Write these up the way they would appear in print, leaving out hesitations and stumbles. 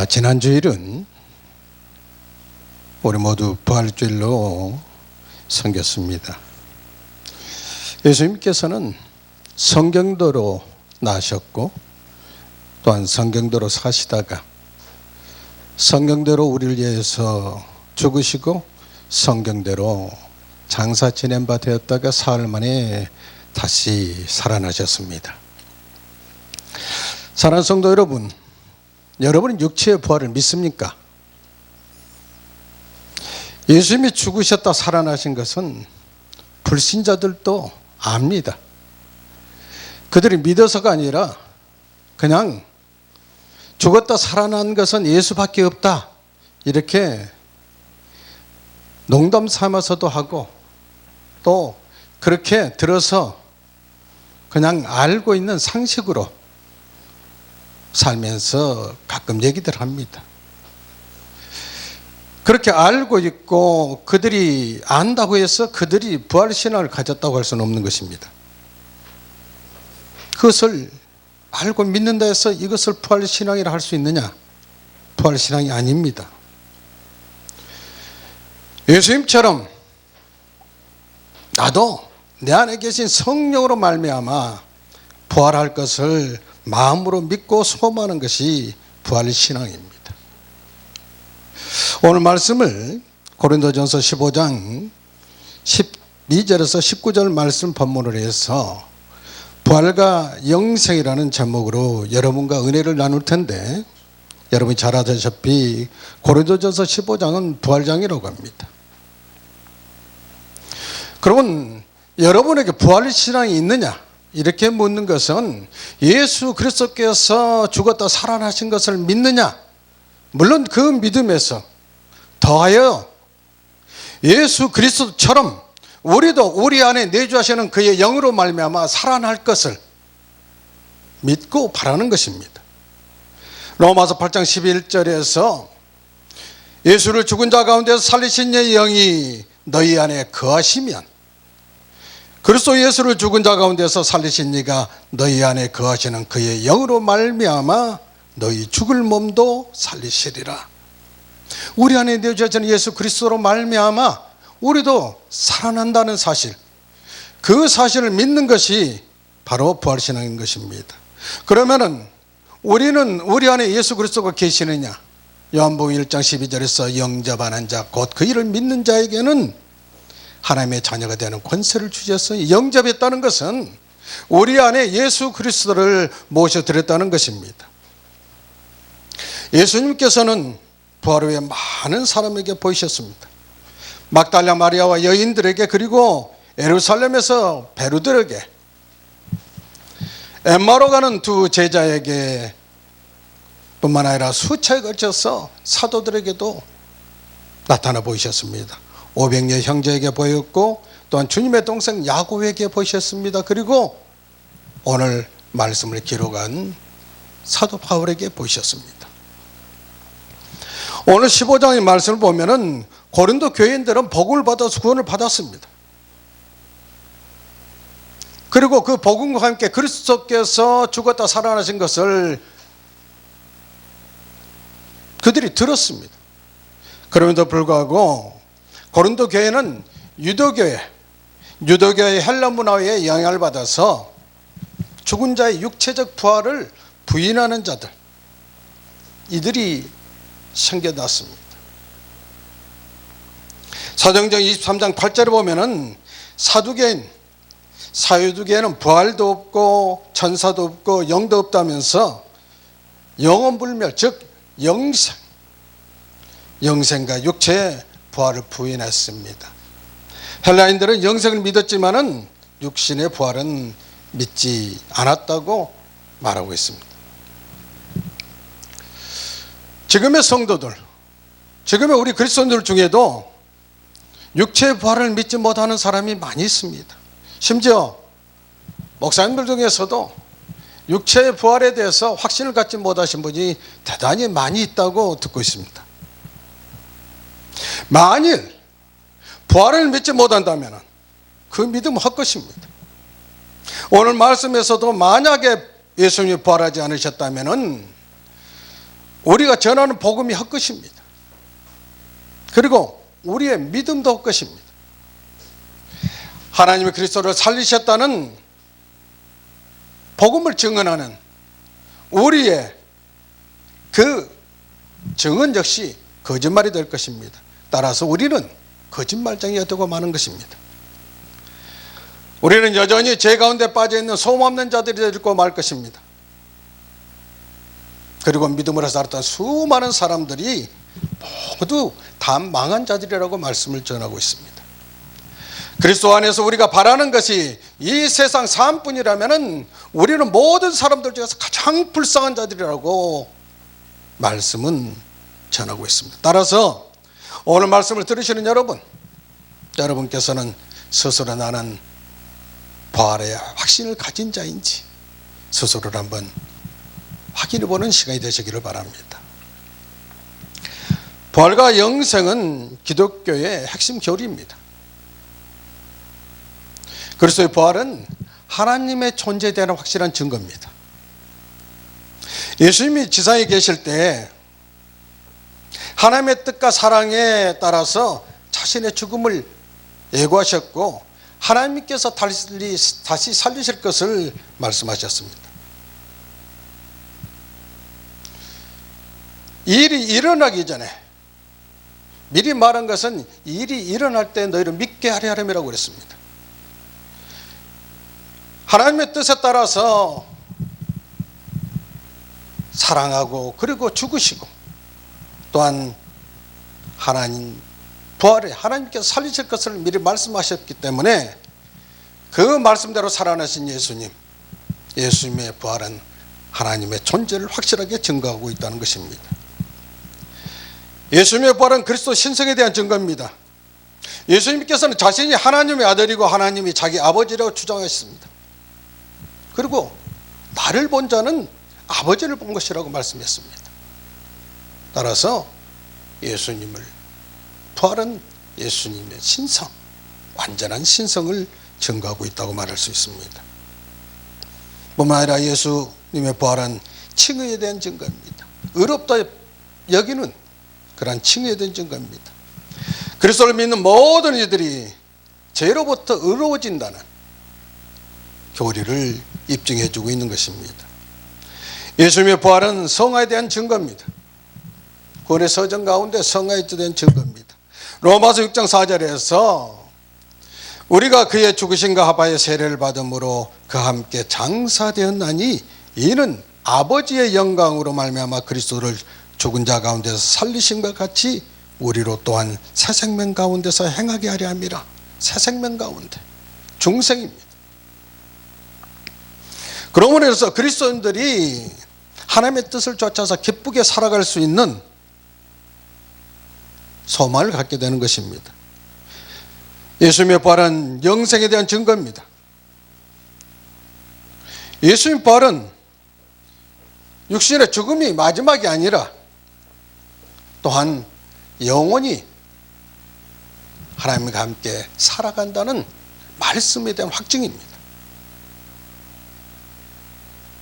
지난 주일은 우리 모두 부활주일로 섬겼습니다. 예수님께서는 성경대로 나셨고 또한 성경대로 사시다가 성경대로 우리를 위해서 죽으시고 성경대로 장사 지낸 바 되었다가 사흘 만에 다시 살아나셨습니다. 사랑하는 성도 여러분, 여러분은 육체의 부활을 믿습니까? 예수님이 죽으셨다 살아나신 것은 불신자들도 압니다. 그들이 믿어서가 아니라 그냥 죽었다 살아난 것은 예수밖에 없다 이렇게 농담 삼아서도 하고 또 그렇게 들어서 그냥 알고 있는 상식으로 살면서 가끔 얘기들 합니다. 그렇게 알고 있고 그들이 안다고 해서 그들이 부활신앙을 가졌다고 할 수는 없는 것입니다. 그것을 알고 믿는다 해서 이것을 부활신앙이라 할 수 있느냐? 부활신앙이 아닙니다. 예수님처럼 나도 내 안에 계신 성령으로 말미암아 부활할 것을 마음으로 믿고 소망하는 것이 부활신앙입니다. 오늘 말씀을 고린도전서 15장 12절에서 19절 말씀 본문으로 해서 부활과 영생이라는 제목으로 여러분과 은혜를 나눌 텐데, 여러분이 잘 아시다시피 고린도전서 15장은 부활장이라고 합니다. 그러면 여러분에게 부활신앙이 있느냐? 이렇게 묻는 것은 예수 그리스도께서 죽었다 살아나신 것을 믿느냐? 물론 그 믿음에서 더하여 예수 그리스도처럼 우리도 우리 안에 내주하시는 그의 영으로 말미암아 살아날 것을 믿고 바라는 것입니다. 로마서 8장 11절에서 예수를 죽은 자 가운데서 살리신 이의 영이 너희 안에 거하시면, 그리스도 예수를 죽은 자 가운데서 살리신 이가 너희 안에 거하시는 그의 영으로 말미암아 너희 죽을 몸도 살리시리라. 우리 안에 내주어진 예수 그리스도로 말미암아 우리도 살아난다는 사실, 그 사실을 믿는 것이 바로 부활신앙인 것입니다. 그러면은 우리는 우리 안에 예수 그리스도가 계시느냐? 요한복음 1장 12절에서 영접하는 자 곧 그 이를 믿는 자에게는 하나님의 자녀가 되는 권세를 주셨어요. 영접했다는 것은 우리 안에 예수 그리스도를 모셔드렸다는 것입니다. 예수님께서는 부활 후에 많은 사람에게 보이셨습니다. 막달라 마리아와 여인들에게, 그리고 예루살렘에서 베르들에게, 엠마오로 가는 두 제자에게 뿐만 아니라 수차에 걸쳐서 사도들에게도 나타나 보이셨습니다. 500여 형제에게 보였고 또한 주님의 동생 야곱에게 보이셨습니다. 그리고 오늘 말씀을 기록한 사도 바울에게 보이셨습니다. 오늘 15장의 말씀을 보면은 고린도 교인들은 복음을 받아서 구원을 받았습니다. 그리고 그 복음과 함께 그리스도께서 죽었다 살아나신 것을 그들이 들었습니다. 그럼에도 불구하고 고린도 교회는 유대교의 헬라 문화의 영향을 받아서 죽은 자의 육체적 부활을 부인하는 자들, 이들이 생겨났습니다. 사도행전 23장 8절에 보면은 사유두개는 부활도 없고 천사도 없고 영도 없다면서 영원불멸, 즉 영생과 육체의 부활을 부인했습니다. 헬라인들은 영생을 믿었지만은 육신의 부활은 믿지 않았다고 말하고 있습니다. 지금의 성도들, 지금의 우리 그리스도인들 중에도 육체의 부활을 믿지 못하는 사람이 많이 있습니다. 심지어 목사님들 중에서도 육체의 부활에 대해서 확신을 갖지 못하신 분이 대단히 많이 있다고 듣고 있습니다. 만일 부활을 믿지 못한다면 그 믿음은 헛것입니다. 오늘 말씀에서도 만약에 예수님이 부활하지 않으셨다면 우리가 전하는 복음이 헛것입니다. 그리고 우리의 믿음도 헛것입니다. 하나님이 그리스도를 살리셨다는 복음을 증언하는 우리의 그 증언 역시 거짓말이 될 것입니다. 따라서 우리는 거짓말쟁이가 되고 마는 것입니다. 우리는 여전히 죄 가운데 빠져있는 소망없는 자들이 되고 말 것입니다. 그리고 믿음으로 살았던 수많은 사람들이 모두 다 망한 자들이라고 말씀을 전하고 있습니다. 그리스도 안에서 우리가 바라는 것이 이 세상 삶뿐이라면 우리는 모든 사람들 중에서 가장 불쌍한 자들이라고 말씀은 전하고 있습니다. 따라서 오늘 말씀을 들으시는 여러분께서는 스스로 나는 부활의 확신을 가진 자인지 스스로를 한번 확인해 보는 시간이 되시기를 바랍니다. 부활과 영생은 기독교의 핵심 교리입니다. 그리스도의 부활은 하나님의 존재에 대한 확실한 증거입니다. 예수님이 지상에 계실 때 하나님의 뜻과 사랑에 따라서 자신의 죽음을 예고하셨고 하나님께서 다시 살리실 것을 말씀하셨습니다. 일이 일어나기 전에 미리 말한 것은 일이 일어날 때 너희를 믿게 하려 함이라고 그랬습니다. 하나님의 뜻에 따라서 사랑하고 그리고 죽으시고 또한 하나님 부활에 하나님께서 살리실 것을 미리 말씀하셨기 때문에 그 말씀대로 살아나신 예수님의 부활은 하나님의 존재를 확실하게 증거하고 있다는 것입니다. 예수님의 부활은 그리스도 신성에 대한 증거입니다. 예수님께서는 자신이 하나님의 아들이고 하나님이 자기 아버지라고 주장하셨습니다. 그리고 나를 본 자는 아버지를 본 것이라고 말씀했습니다. 따라서 부활은 예수님의 신성, 완전한 신성을 증거하고 있다고 말할 수 있습니다. 뿐만 아니라 예수님의 부활은 칭의에 대한 증거입니다. 의롭다 여기는 그러한 칭의에 대한 증거입니다. 그리스도를 믿는 모든 이들이 죄로부터 의로워진다는 교리를 입증해 주고 있는 것입니다. 예수님의 부활은 성화에 대한 증거입니다. 구원의 서정 가운데 성화에 대한 증거입니다. 로마서 6장 4절에서 우리가 그의 죽으심과 합하여 세례를 받음으로 그와 함께 장사되었나니 이는 아버지의 영광으로 말미암아 그리스도를 죽은 자 가운데서 살리심과 같이 우리로 또한 새 생명 가운데서 행하게 하려 함이라. 새 생명 가운데 중생입니다. 그러므로 해서 그리스도인들이 하나님의 뜻을 쫓아서 기쁘게 살아갈 수 있는 소망을 갖게 되는 것입니다. 예수님의 부활은 영생에 대한 증거입니다. 예수님의 부활은 육신의 죽음이 마지막이 아니라 또한 영원히 하나님과 함께 살아간다는 말씀에 대한 확증입니다.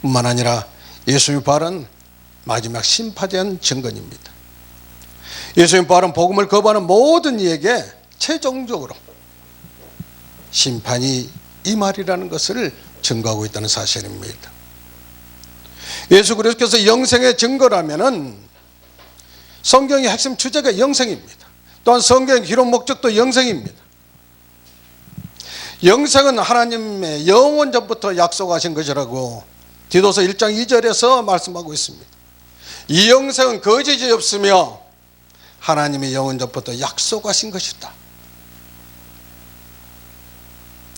뿐만 아니라 예수님의 부활은 마지막 심판에 대한 증거입니다. 예수님의 부활은 복음을 거부하는 모든 이에게 최종적으로 심판이 임하리라는 것을 증거하고 있다는 사실입니다. 예수 그리스도께서 영생의 증거라면은 성경의 핵심 주제가 영생입니다. 또한 성경의 기록 목적도 영생입니다. 영생은 하나님의 영원 전부터 약속하신 것이라고 디도서 1장 2절에서 말씀하고 있습니다. 이 영생은 거짓이 없으며 하나님의 영원 전부터 약속하신 것이다.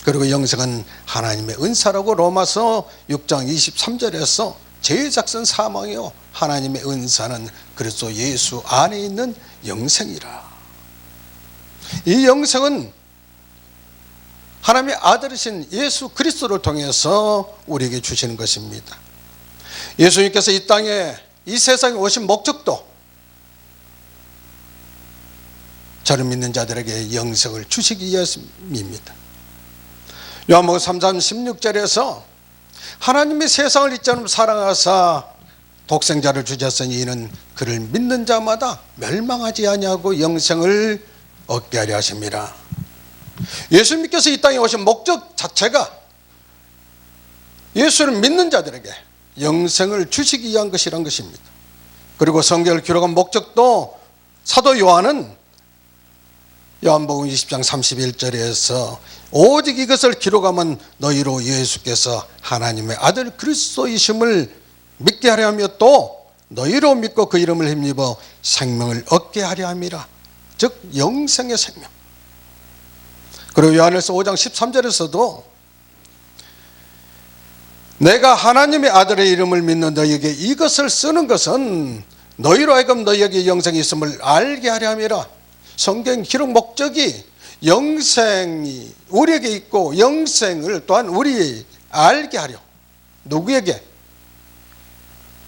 그리고 영생은 하나님의 은사라고 로마서 6장 23절에서 제작선 사망이요 하나님의 은사는 그리스도 예수 안에 있는 영생이라. 이 영생은 하나님의 아들이신 예수 그리스도를 통해서 우리에게 주시는 것입니다. 예수님께서 이 땅에 이 세상에 오신 목적도 저를 믿는 자들에게 영생을 주시기 위함입니다. 요한복음 3장 16절에서 하나님이 세상을 이처럼 사랑하사 독생자를 주셨으니 이는 그를 믿는 자마다 멸망하지 아니하고 영생을 얻게 하려 하십니다. 예수님께서 이 땅에 오신 목적 자체가 예수를 믿는 자들에게 영생을 주시기 위한 것이란 것입니다. 그리고 성경을 기록한 목적도 사도 요한은 요한복음 20장 31절에서 오직 이것을 기록하면 너희로 예수께서 하나님의 아들 그리스도이심을 믿게 하려 하며 또 너희로 믿고 그 이름을 힘입어 생명을 얻게 하려 함이라. 즉 영생의 생명. 그리고 요한일서 5장 13절에서도 내가 하나님의 아들의 이름을 믿는 너희에게 이것을 쓰는 것은 너희로 하여금 너희에게 영생이 있음을 알게 하려 함이라. 성경 기록 목적이 영생이 우리에게 있고 영생을 또한 우리 알게 하려. 누구에게?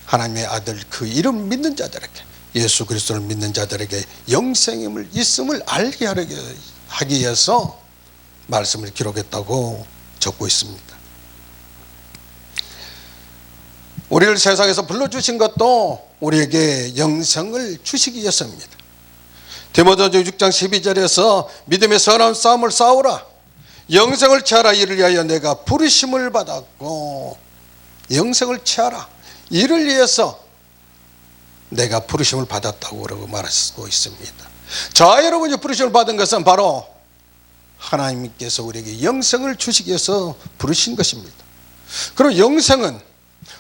하나님의 아들 그 이름 믿는 자들에게, 예수 그리스도를 믿는 자들에게 영생임을 있음을 알게 하기 위해서 말씀을 기록했다고 적고 있습니다. 우리를 세상에서 불러주신 것도 우리에게 영생을 주시기 위해서입니다. 디모데후서 6장 12절에서 믿음의 선한 싸움을 싸우라. 영생을 취하라. 이를 위하여 내가 부르심을 받았고, 영생을 취하라. 이를 위해서 내가 부르심을 받았다고 그러고 말하고 있습니다. 자, 여러분이 부르심을 받은 것은 바로 하나님께서 우리에게 영생을 주시기 위해서 부르신 것입니다. 그리고 영생은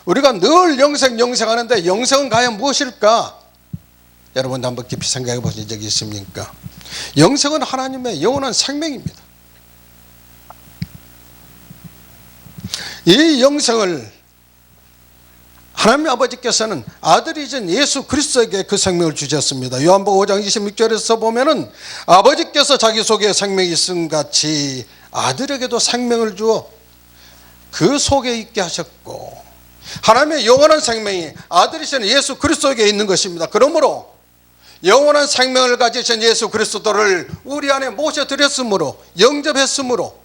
우리가 늘 영생하는데 영생은 과연 무엇일까? 여러분 한번 깊이 생각해 보신 적이 있습니까? 영생은 하나님의 영원한 생명입니다. 이 영생을 하나님 아버지께서는 아들이신 예수 그리스도에게 그 생명을 주셨습니다. 요한복음 5장 26절에서 보면은 아버지께서 자기 속에 생명이 있음 같이 아들에게도 생명을 주어 그 속에 있게 하셨고, 하나님의 영원한 생명이 아들이신 예수 그리스도에게 있는 것입니다. 그러므로 영원한 생명을 가지신 예수 그리스도를 우리 안에 모셔드렸으므로, 영접했으므로,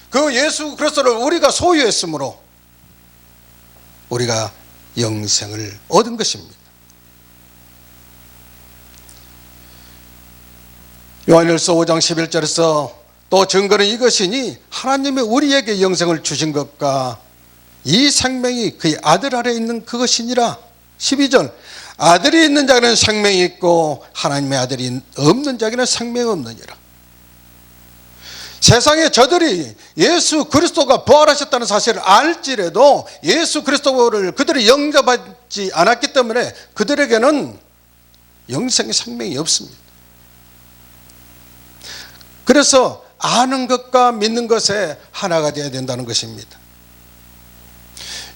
그 예수 그리스도를 우리가 소유했으므로 우리가 영생을 얻은 것입니다. 요한일서 5장 11절에서 또 증거는 이것이니 하나님이 우리에게 영생을 주신 것과 이 생명이 그의 아들 아래 있는 그것이니라. 12절 아들이 있는 자에게는 생명이 있고 하나님의 아들이 없는 자에게는 생명이 없느니라. 세상에 저들이 예수 그리스도가 부활하셨다는 사실을 알지라도 예수 그리스도를 그들이 영접하지 않았기 때문에 그들에게는 영생의 생명이 없습니다. 그래서 아는 것과 믿는 것에 하나가 되어야 된다는 것입니다.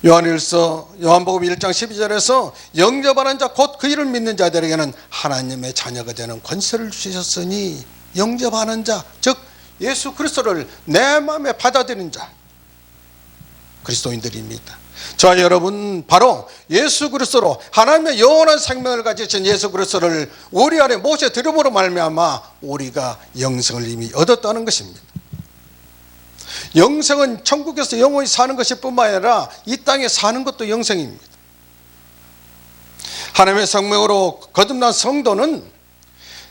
요한복음 1장 12절에서 영접하는 자 곧 그 이를 믿는 자들에게는 하나님의 자녀가 되는 권세를 주셨으니, 영접하는 자 즉 예수 그리스도를 내 마음에 받아들인 자 그리스도인들입니다. 자, 여러분 바로 예수 그리스도로 하나님의 영원한 생명을 가지신 예수 그리스도를 우리 안에 모셔드림으로 말미암아 우리가 영생을 이미 얻었다는 것입니다. 영생은 천국에서 영원히 사는 것일 뿐만 아니라 이 땅에 사는 것도 영생입니다. 하나님의 생명으로 거듭난 성도는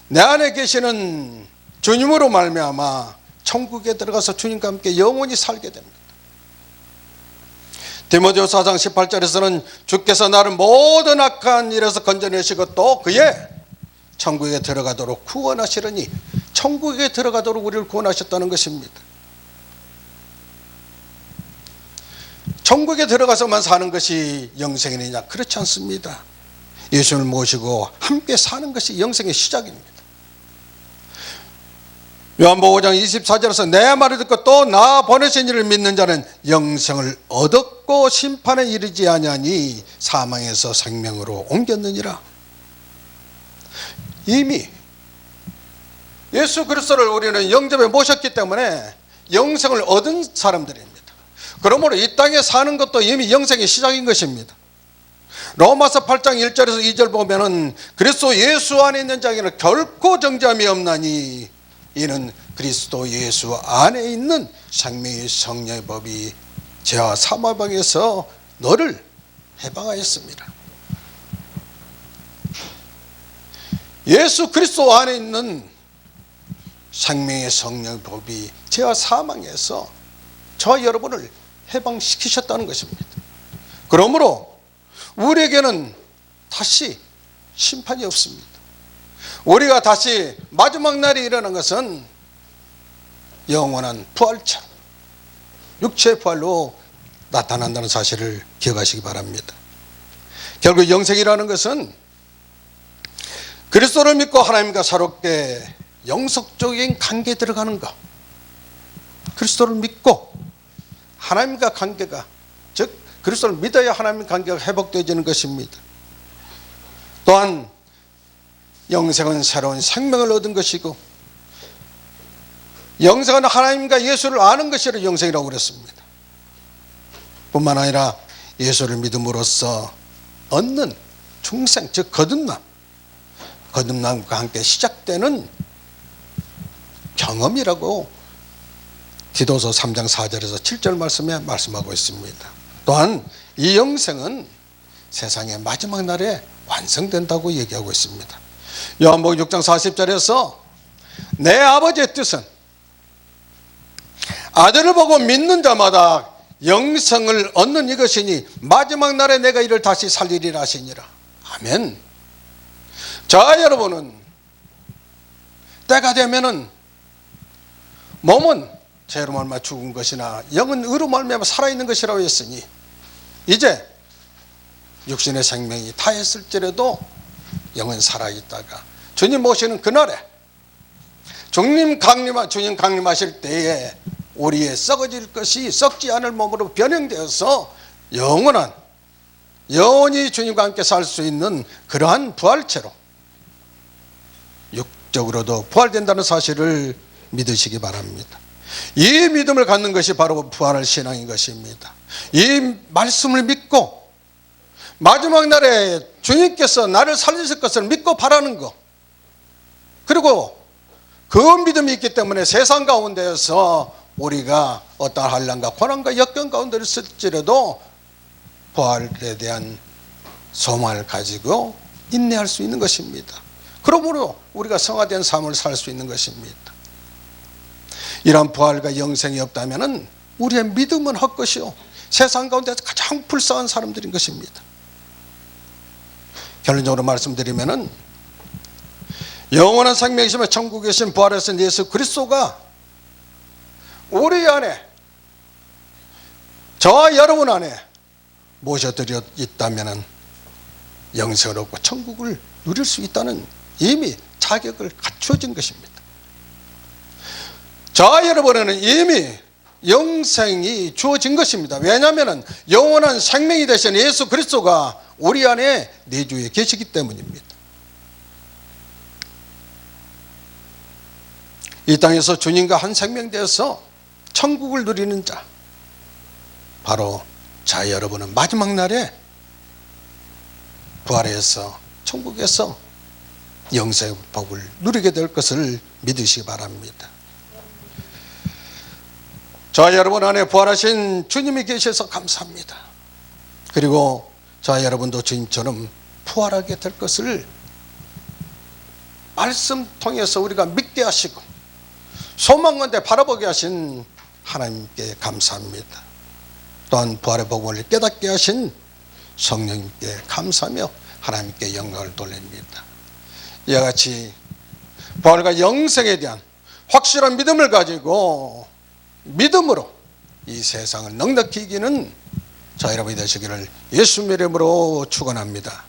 내 안에 계시는 주님으로 말미암아 천국에 들어가서 주님과 함께 영원히 살게 됩니다. 디모데후서 4장 18절에서는 주께서 나를 모든 악한 일에서 건져내시고 또 그의 천국에 들어가도록 구원하시려니, 천국에 들어가도록 우리를 구원하셨다는 것입니다. 천국에 들어가서만 사는 것이 영생이냐? 그렇지 않습니다. 예수를 모시고 함께 사는 것이 영생의 시작입니다. 요한복음 5장 24절에서 내 말을 듣고 또 나 보내신 이를 믿는 자는 영생을 얻었고 심판에 이르지 아니하니 사망에서 생명으로 옮겼느니라. 이미 예수 그리스도를 우리는 영접에 모셨기 때문에 영생을 얻은 사람들입니다. 그러므로 이 땅에 사는 것도 이미 영생의 시작인 것입니다. 로마서 8장 1절에서 2절 보면은 그리스도 예수 안에 있는 자에게는 결코 정죄함이 없나니 이는 그리스도 예수 안에 있는 생명의 성령의 법이 죄와 사망에서 너를 해방하였습니다. 예수 그리스도 안에 있는 생명의 성령 법이 죄와 사망에서 저와 여러분을 해방시키셨다는 것입니다. 그러므로 우리에게는 다시 심판이 없습니다. 우리가 다시 마지막 날에 일어난 것은 영원한 부활처럼 육체의 부활로 나타난다는 사실을 기억하시기 바랍니다. 결국 영생이라는 것은 그리스도를 믿고 하나님과 새롭게 영속적인 관계에 들어가는 것, 그리스도를 믿고 하나님과 관계가, 즉 그리스도를 믿어야 하나님과 관계가 회복되어지는 것입니다. 또한 영생은 새로운 생명을 얻은 것이고, 영생은 하나님과 예수를 아는 것이라 영생이라고 그랬습니다. 뿐만 아니라 예수를 믿음으로써 얻는 중생, 즉 거듭남과 함께 시작되는 경험이라고 디도서 3장 4절에서 7절 말씀에 말씀하고 있습니다. 또한 이 영생은 세상의 마지막 날에 완성된다고 얘기하고 있습니다. 요한복음 6장 40절에서 내 아버지의 뜻은 아들을 보고 믿는 자마다 영생을 얻는 이것이니 마지막 날에 내가 이를 다시 살리리라 하시니라. 아멘. 자, 여러분은 때가 되면은 몸은 죄로 말미암아 죽은 것이나 영은 의로 말미암아 살아있는 것이라고 했으니 이제 육신의 생명이 다했을지라도 영은 살아있다가 주님 오시는 그날에 주님 강림하실 때에 우리의 썩어질 것이 썩지 않을 몸으로 변형되어서 영원히 주님과 함께 살 수 있는 그러한 부활체로 육적으로도 부활된다는 사실을 믿으시기 바랍니다. 이 믿음을 갖는 것이 바로 부활의 신앙인 것입니다. 이 말씀을 믿고 마지막 날에 주님께서 나를 살리실 것을 믿고 바라는 것, 그리고 그 믿음이 있기 때문에 세상 가운데에서 우리가 어떠한 환난과 고난과 역경 가운데 있을지라도 부활에 대한 소망을 가지고 인내할 수 있는 것입니다. 그러므로 우리가 성화된 삶을 살 수 있는 것입니다. 이러한 부활과 영생이 없다면 우리의 믿음은 헛것이요 세상 가운데서 가장 불쌍한 사람들인 것입니다. 결론적으로 말씀드리면은 영원한 생명이시며 천국에 계신 부활하신 예수 그리스도가 우리 안에, 저와 여러분 안에 모셔드려 있다면 영생을 얻고 천국을 누릴 수 있다는 이미 자격을 갖추어진 것입니다. 저와 여러분에는 이미 영생이 주어진 것입니다. 왜냐하면 영원한 생명이 되신 예수 그리스도가 우리 안에 내주에 계시기 때문입니다. 이 땅에서 주님과 한 생명 되어서 천국을 누리는 자, 바로 자 여러분은 마지막 날에 부활해서 천국에서 영생의 법을 누리게 될 것을 믿으시기 바랍니다. 저 여러분 안에 부활하신 주님이 계셔서 감사합니다. 그리고 저 여러분도 주님처럼 부활하게 될 것을 말씀 통해서 우리가 믿게 하시고 소망건대 바라보게 하신 하나님께 감사합니다. 또한 부활의 복음을 깨닫게 하신 성령님께 감사하며 하나님께 영광을 돌립니다. 이와 같이 부활과 영생에 대한 확실한 믿음을 가지고 믿음으로 이 세상을 넉넉히 이기는 저 여러분이 되시기를 예수님의 이름으로 축원합니다.